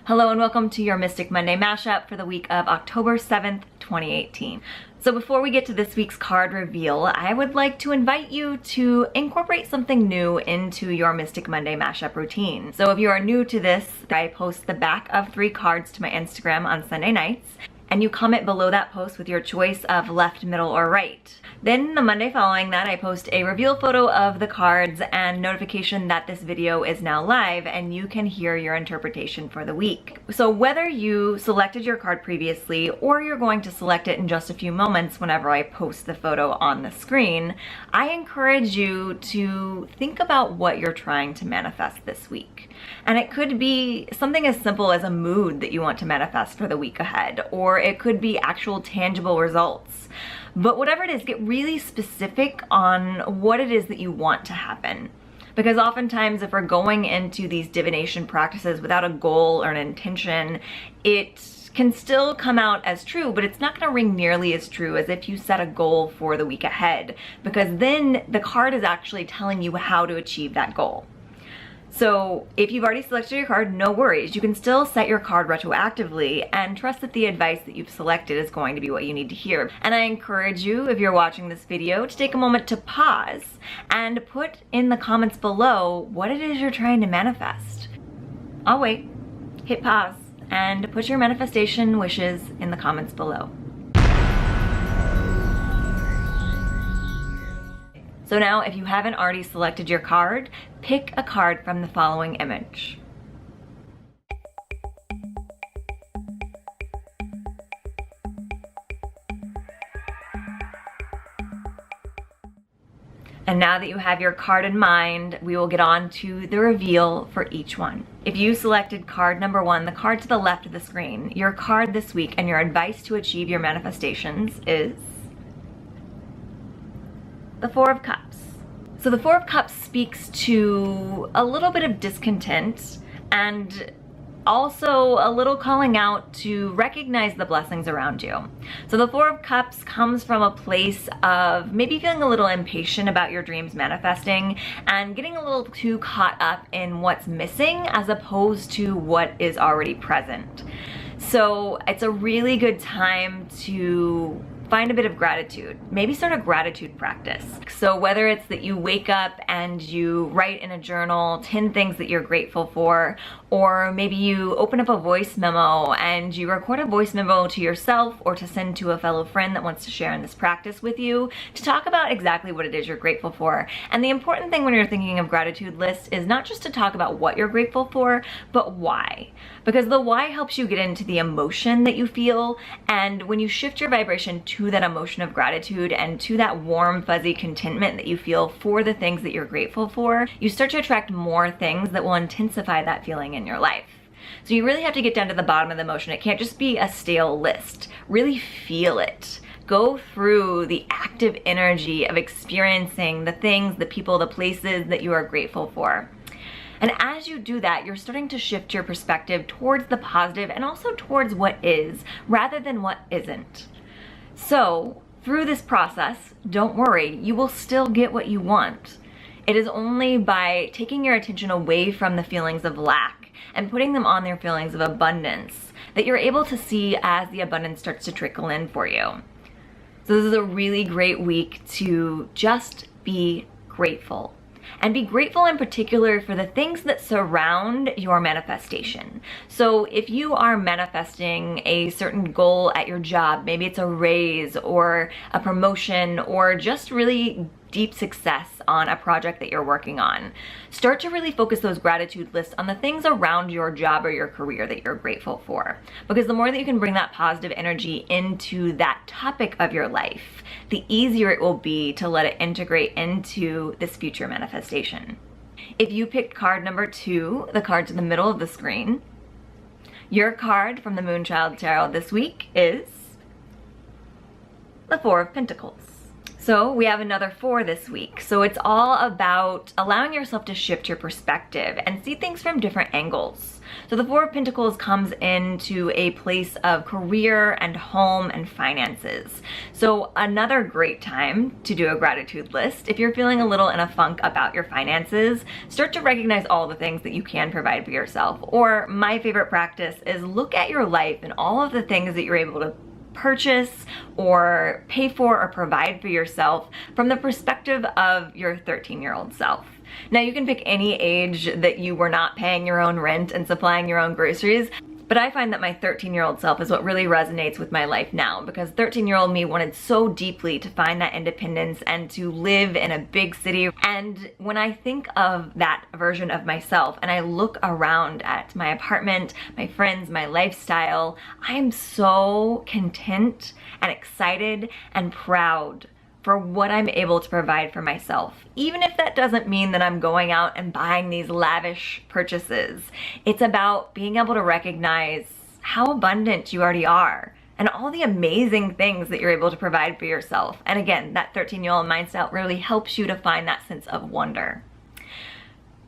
Hello and welcome to your Mystic Monday mashup for the week of October 7th, 2018. So before we get to this week's card reveal, I would like to invite you to incorporate something new into your Mystic Monday mashup routine. So if you are new to this, I post the back of 3 cards to my Instagram on Sunday nights, and you comment below that post with your choice of left, middle, or right. Then the Monday following that, I post a reveal photo of the cards and notification that this video is now live and you can hear your interpretation for the week. So whether you selected your card previously or you're going to select it in just a few moments whenever I post the photo on the screen, I encourage you to think about what you're trying to manifest this week. And it could be something as simple as a mood that you want to manifest for the week ahead, or it could be actual tangible results. But whatever it is, get really specific on what it is that you want to happen. Because oftentimes if we're going into these divination practices without a goal or an intention, it can still come out as true, but it's not going to ring nearly as true as if you set a goal for the week ahead, because then the card is actually telling you how to achieve that goal. So if you've already selected your card, no worries. You can still set your card retroactively and trust that the advice that you've selected is going to be what you need to hear. And I encourage you, if you're watching this video, to take a moment to pause and put in the comments below what it is you're trying to manifest. I'll wait. Hit pause and put your manifestation wishes in the comments below. So now, if you haven't already selected your card, pick a card from the following image. And now that you have your card in mind, we will get on to the reveal for each one. If you selected card number 1, the card to the left of the screen, your card this week and your advice to achieve your manifestations is the 4 of Cups. So the 4 of Cups speaks to a little bit of discontent and also a little calling out to recognize the blessings around you. So the 4 of Cups comes from a place of maybe feeling a little impatient about your dreams manifesting and getting a little too caught up in what's missing as opposed to what is already present. So it's a really good time to find a bit of gratitude. Maybe start a gratitude practice. So whether it's that you wake up and you write in a journal 10 things that you're grateful for, or maybe you open up a voice memo and you record a voice memo to yourself or to send to a fellow friend that wants to share in this practice with you to talk about exactly what it is you're grateful for. And the important thing when you're thinking of gratitude lists is not just to talk about what you're grateful for, but why. Because the why helps you get into the emotion that you feel, and when you shift your vibration to that emotion of gratitude and to that warm, fuzzy contentment that you feel for the things that you're grateful for, you start to attract more things that will intensify that feeling in your life. So you really have to get down to the bottom of the emotion. It can't just be a stale list. Really feel it. Go through the active energy of experiencing the things, the people, the places that you are grateful for. And as you do that, you're starting to shift your perspective towards the positive and also towards what is, rather than what isn't. So, through this process, don't worry, you will still get what you want. It is only by taking your attention away from the feelings of lack and putting them on their feelings of abundance that you're able to see as the abundance starts to trickle in for you. So this is a really great week to just be grateful. And be grateful in particular for the things that surround your manifestation. So if you are manifesting a certain goal at your job, maybe it's a raise or a promotion or just really deep success on a project that you're working on, start to really focus those gratitude lists on the things around your job or your career that you're grateful for. Because the more that you can bring that positive energy into that topic of your life, the easier it will be to let it integrate into this future manifestation. If you picked card number 2, the card to the middle of the screen, your card from the Moonchild Tarot this week is the 4 of Pentacles. So we have another 4 this week. So it's all about allowing yourself to shift your perspective and see things from different angles. So the 4 of Pentacles comes into a place of career and home and finances. So another great time to do a gratitude list. If you're feeling a little in a funk about your finances, start to recognize all the things that you can provide for yourself. Or my favorite practice is look at your life and all of the things that you're able to purchase or pay for or provide for yourself from the perspective of your 13-year-old self. Now you can pick any age that you were not paying your own rent and supplying your own groceries, but I find that my 13-year-old self is what really resonates with my life now, because 13-year-old me wanted so deeply to find that independence and to live in a big city. And when I think of that version of myself and I look around at my apartment, my friends, my lifestyle, I am so content and excited and proud for what I'm able to provide for myself. Even if that doesn't mean that I'm going out and buying these lavish purchases. It's about being able to recognize how abundant you already are and all the amazing things that you're able to provide for yourself. And again, that 13-year-old mindset really helps you to find that sense of wonder.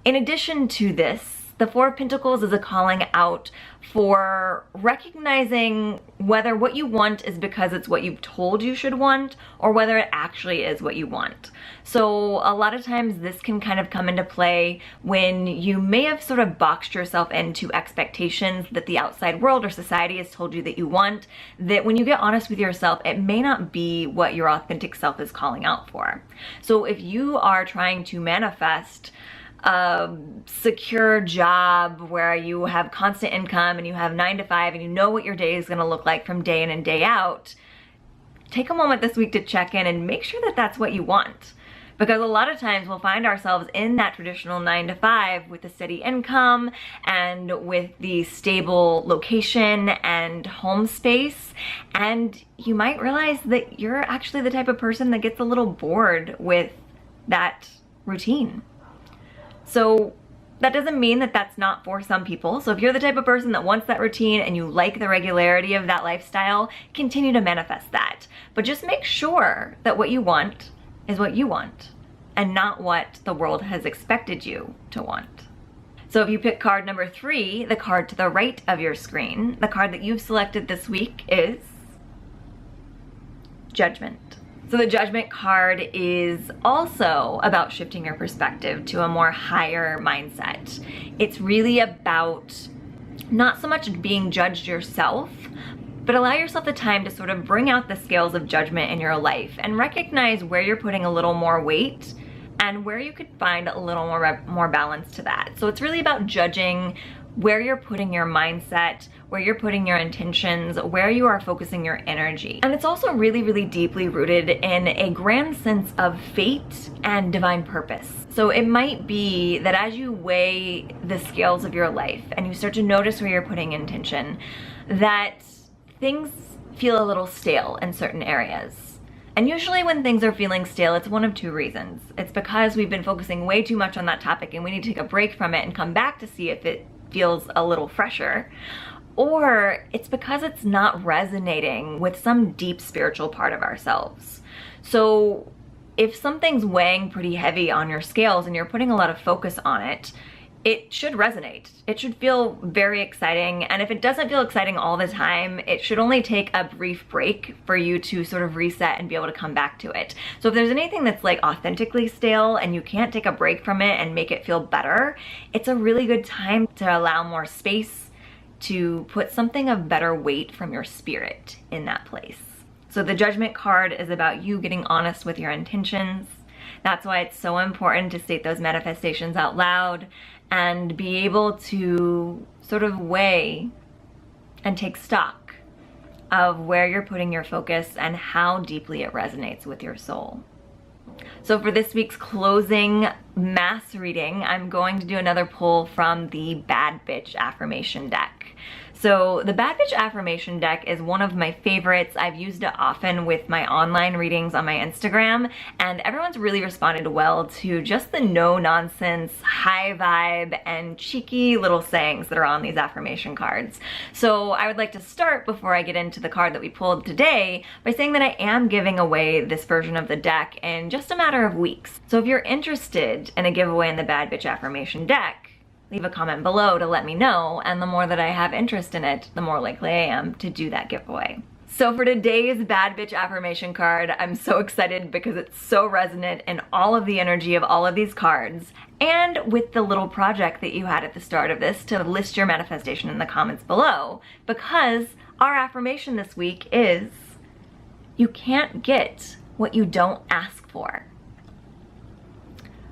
In addition to this, the 4 of Pentacles is a calling out for recognizing whether what you want is because it's what you've told you should want or whether it actually is what you want. So a lot of times this can kind of come into play when you may have sort of boxed yourself into expectations that the outside world or society has told you that you want, that when you get honest with yourself, it may not be what your authentic self is calling out for. So if you are trying to manifest a secure job where you have constant income and you have 9 to 5 and you know what your day is going to look like from day in and day out, take a moment this week to check in and make sure that that's what you want. Because a lot of times we'll find ourselves in that traditional 9 to 5 with the steady income and with the stable location and home space, and you might realize that you're actually the type of person that gets a little bored with that routine. So that doesn't mean that that's not for some people. So if you're the type of person that wants that routine and you like the regularity of that lifestyle, continue to manifest that. But just make sure that what you want is what you want and not what the world has expected you to want. So if you pick card number 3, the card to the right of your screen, the card that you've selected this week is Judgment. So the Judgment card is also about shifting your perspective to a more higher mindset. It's really about not so much being judged yourself, but allow yourself the time to sort of bring out the scales of judgment in your life and recognize where you're putting a little more weight and where you could find a little more balance to that. So it's really about judging where you're putting your mindset, where you're putting your intentions, where you are focusing your energy. And it's also really, really deeply rooted in a grand sense of fate and divine purpose. So it might be that as you weigh the scales of your life and you start to notice where you're putting intention, that things feel a little stale in certain areas. And usually when things are feeling stale, it's one of 2 reasons. It's because we've been focusing way too much on that topic and we need to take a break from it and come back to see if it feels a little fresher, or it's because it's not resonating with some deep spiritual part of ourselves. So if something's weighing pretty heavy on your scales and you're putting a lot of focus on it, it should resonate. It should feel very exciting. And if it doesn't feel exciting all the time, it should only take a brief break for you to sort of reset and be able to come back to it. So if there's anything that's like authentically stale and you can't take a break from it and make it feel better, it's a really good time to allow more space to put something of better weight from your spirit in that place. So the Judgment card is about you getting honest with your intentions. That's why it's so important to state those manifestations out loud and be able to sort of weigh and take stock of where you're putting your focus and how deeply it resonates with your soul. So for this week's closing mass reading, I'm going to do another pull from the Bad Bitch Affirmation deck. So the Bad Bitch Affirmation deck is one of my favorites. I've used it often with my online readings on my Instagram, and everyone's really responded well to just the no-nonsense, high vibe, and cheeky little sayings that are on these affirmation cards. So I would like to start, before I get into the card that we pulled today, by saying that I am giving away this version of the deck in just a matter of weeks. So if you're interested in a giveaway in the Bad Bitch Affirmation deck, leave a comment below to let me know, and the more that I have interest in it, the more likely I am to do that giveaway. So for today's Bad Bitch Affirmation card, I'm so excited because it's so resonant in all of the energy of all of these cards, and with the little project that you had at the start of this to list your manifestation in the comments below, because our affirmation this week is, you can't get what you don't ask for.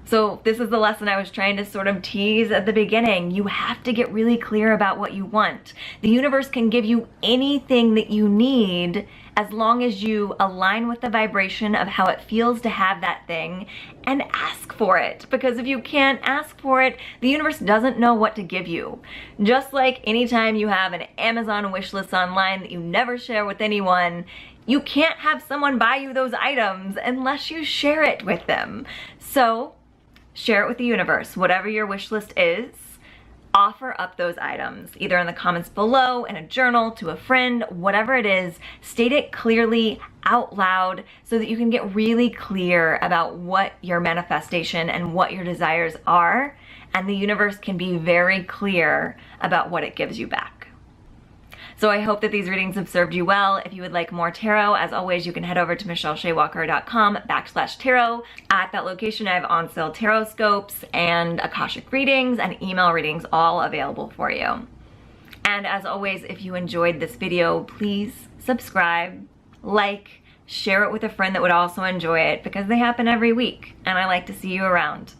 So this is the lesson I was trying to sort of tease at the beginning. You have to get really clear about what you want. The universe can give you anything that you need as long as you align with the vibration of how it feels to have that thing and ask for it. Because if you can't ask for it, the universe doesn't know what to give you. Just like anytime you have an Amazon wish list online that you never share with anyone, you can't have someone buy you those items unless you share it with them. So share it with the universe. Whatever your wish list is, offer up those items, either in the comments below, in a journal, to a friend, whatever it is. State it clearly out loud so that you can get really clear about what your manifestation and what your desires are, and the universe can be very clear about what it gives you back. So I hope that these readings have served you well. If you would like more tarot, as always, you can head over to michelleshaywalker.com/tarot. At that location, I have on sale tarot scopes and Akashic readings and email readings, all available for you. And as always, if you enjoyed this video, please subscribe, like, share it with a friend that would also enjoy it, because they happen every week and I like to see you around.